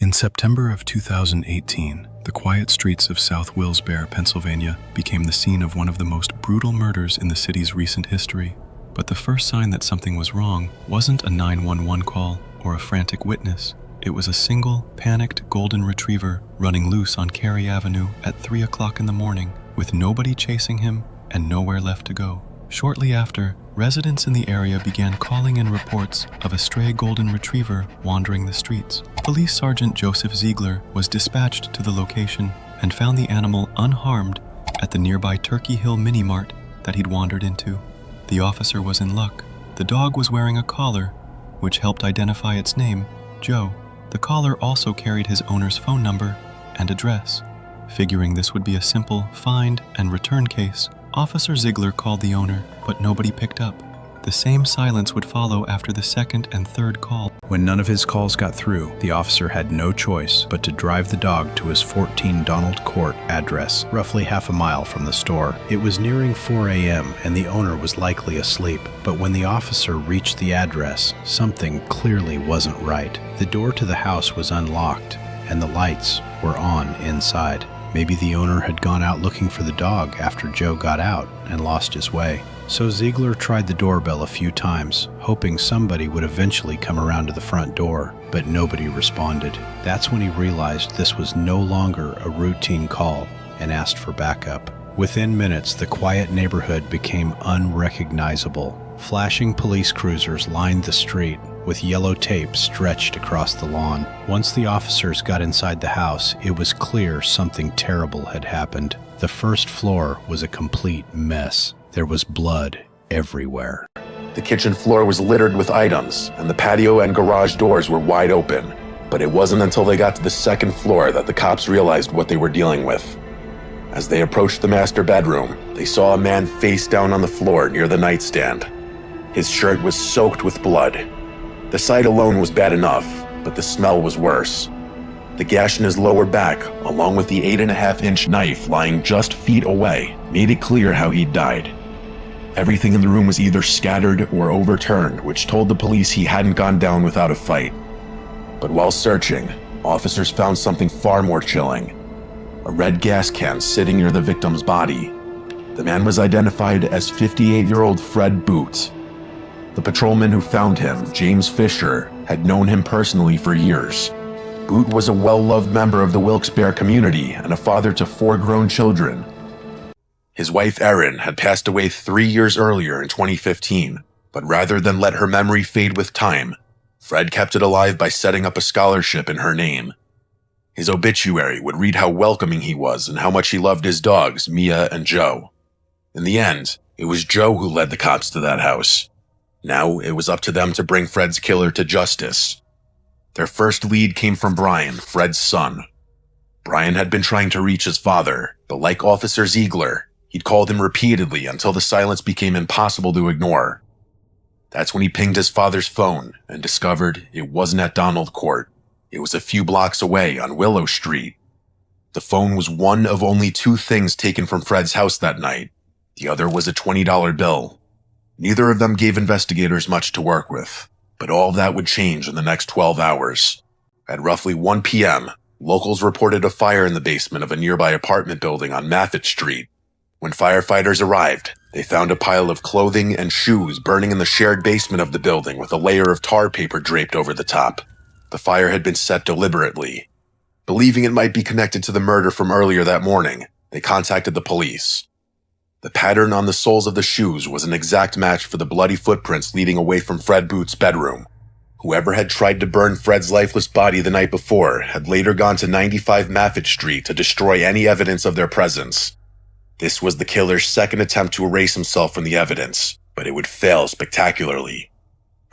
In September of 2018, the quiet streets of South Wilkes-Barre, Pennsylvania, became the scene of one of the most brutal murders in the city's recent history. But the first sign that something was wrong wasn't a 911 call or a frantic witness. It was a single, panicked golden retriever running loose on Cary Avenue at 3 o'clock in the morning, with nobody chasing him and nowhere left to go. Shortly after, residents in the area began calling in reports of a stray golden retriever wandering the streets. Police Sergeant Joseph Ziegler was dispatched to the location and found the animal unharmed at the nearby Turkey Hill mini-mart that he'd wandered into. The officer was in luck. The dog was wearing a collar, which helped identify its name, Joe. The collar also carried his owner's phone number and address. Figuring this would be a simple find and return case, Officer Ziegler called the owner, but nobody picked up. The same silence would follow after the second and third call. When none of his calls got through, the officer had no choice but to drive the dog to his 14 Donald Court address, roughly half a mile from the store. It was nearing 4 a.m. and the owner was likely asleep, but when the officer reached the address, something clearly wasn't right. The door to the house was unlocked, and the lights were on inside. Maybe the owner had gone out looking for the dog after Joe got out and lost his way. So Ziegler tried the doorbell a few times, hoping somebody would eventually come around to the front door, but nobody responded. That's when he realized this was no longer a routine call and asked for backup. Within minutes, the quiet neighborhood became unrecognizable. Flashing police cruisers lined the street, with yellow tape stretched across the lawn. Once the officers got inside the house, it was clear something terrible had happened. The first floor was a complete mess. There was blood everywhere. The kitchen floor was littered with items, and the patio and garage doors were wide open. But it wasn't until they got to the second floor that the cops realized what they were dealing with. As they approached the master bedroom, they saw a man face down on the floor near the nightstand. His shirt was soaked with blood. The sight alone was bad enough, but the smell was worse. The gash in his lower back, along with the 8.5-inch knife lying just feet away, made it clear how he'd died. Everything in the room was either scattered or overturned, which told the police he hadn't gone down without a fight. But while searching, officers found something far more chilling: a red gas can sitting near the victim's body. The man was identified as 58-year-old Fred Boote. The patrolman who found him, James Fisher, had known him personally for years. Boote was a well-loved member of the Wilkes-Barre community and a father to 4 grown children. His wife Erin had passed away 3 years earlier in 2015, but rather than let her memory fade with time, Fred kept it alive by setting up a scholarship in her name. His obituary would read how welcoming he was and how much he loved his dogs, Mia and Joe. In the end, it was Joe who led the cops to that house. Now it was up to them to bring Fred's killer to justice. Their first lead came from Brian, Fred's son. Brian had been trying to reach his father, but like Officer Ziegler, he'd called him repeatedly until the silence became impossible to ignore. That's when he pinged his father's phone and discovered it wasn't at Donald Court. It was a few blocks away on Willow Street. The phone was one of only 2 things taken from Fred's house that night. The other was a $20 bill. Neither of them gave investigators much to work with, but all that would change in the next 12 hours. At roughly 1 p.m., locals reported a fire in the basement of a nearby apartment building on Maffitt Street. When firefighters arrived, they found a pile of clothing and shoes burning in the shared basement of the building with a layer of tar paper draped over the top. The fire had been set deliberately. Believing it might be connected to the murder from earlier that morning, they contacted the police. The pattern on the soles of the shoes was an exact match for the bloody footprints leading away from Fred Boote's bedroom. Whoever had tried to burn Fred's lifeless body the night before had later gone to 95 Maffitt Street to destroy any evidence of their presence. This was the killer's second attempt to erase himself from the evidence, but it would fail spectacularly.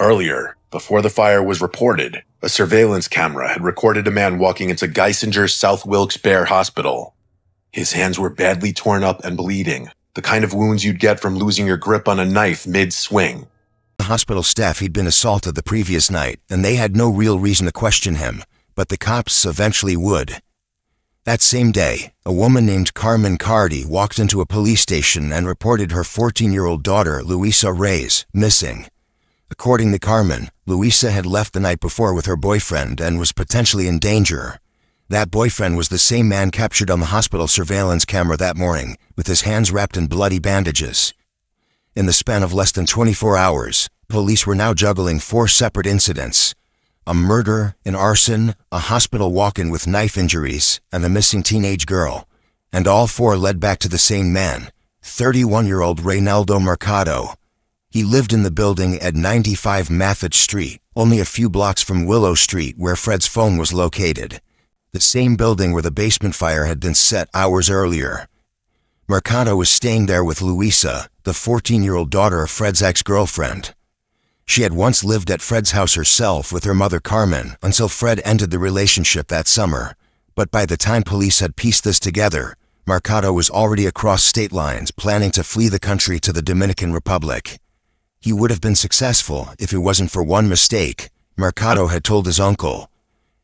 Earlier, before the fire was reported, a surveillance camera had recorded a man walking into Geisinger's South Wilkes-Barre Hospital. His hands were badly torn up and bleeding, the kind of wounds you'd get from losing your grip on a knife mid-swing. The hospital staff he'd been assaulted the previous night, and they had no real reason to question him, but the cops eventually would. That same day, a woman named Carmen Cardi walked into a police station and reported her 14-year-old daughter, Louisa Reyes, missing. According to Carmen, Luisa had left the night before with her boyfriend and was potentially in danger. That boyfriend was the same man captured on the hospital surveillance camera that morning, with his hands wrapped in bloody bandages. In the span of less than 24 hours, police were now juggling 4 separate incidents: a murder, an arson, a hospital walk-in with knife injuries, and a missing teenage girl. And all 4 led back to the same man, 31-year-old Reynaldo Mercado. He lived in the building at 95 Mathich Street, only a few blocks from Willow Street where Fred's phone was located. The same building where the basement fire had been set hours earlier. Mercado was staying there with Luisa, the 14-year-old daughter of Fred's ex-girlfriend. She had once lived at Fred's house herself with her mother Carmen until Fred ended the relationship that summer. But by the time police had pieced this together, Mercado was already across state lines planning to flee the country to the Dominican Republic. He would have been successful if it wasn't for one mistake Mercado had told his uncle.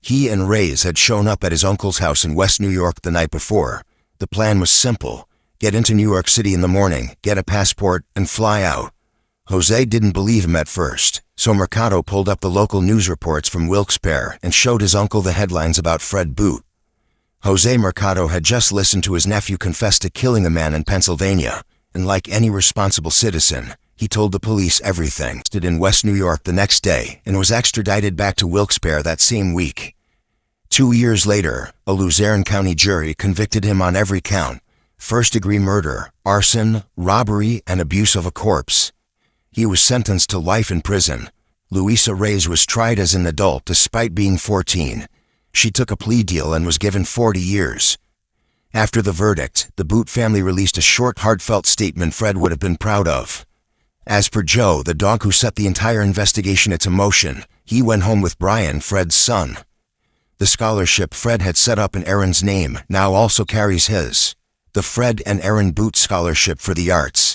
He and Reyes had shown up at his uncle's house in West New York the night before. The plan was simple: get into New York City in the morning, get a passport, and fly out. Jose didn't believe him at first, so Mercado pulled up the local news reports from Wilkes-Barre and showed his uncle the headlines about Fred Boote. Jose Mercado had just listened to his nephew confess to killing a man in Pennsylvania, and like any responsible citizen, he told the police everything. Stood in West New York the next day and was extradited back to Wilkes-Barre that same week. 2 years later, a Luzerne County jury convicted him on every count: first-degree murder, arson, robbery, and abuse of a corpse. He was sentenced to life in prison. Luisa Reyes was tried as an adult despite being 14. She took a plea deal and was given 40 years. After the verdict, the Boote family released a short, heartfelt statement Fred would have been proud of. As per Joe, the dog who set the entire investigation into motion, he went home with Brian, Fred's son. The scholarship Fred had set up in Aaron's name now also carries his: the Fred and Aaron Boote Scholarship for the Arts.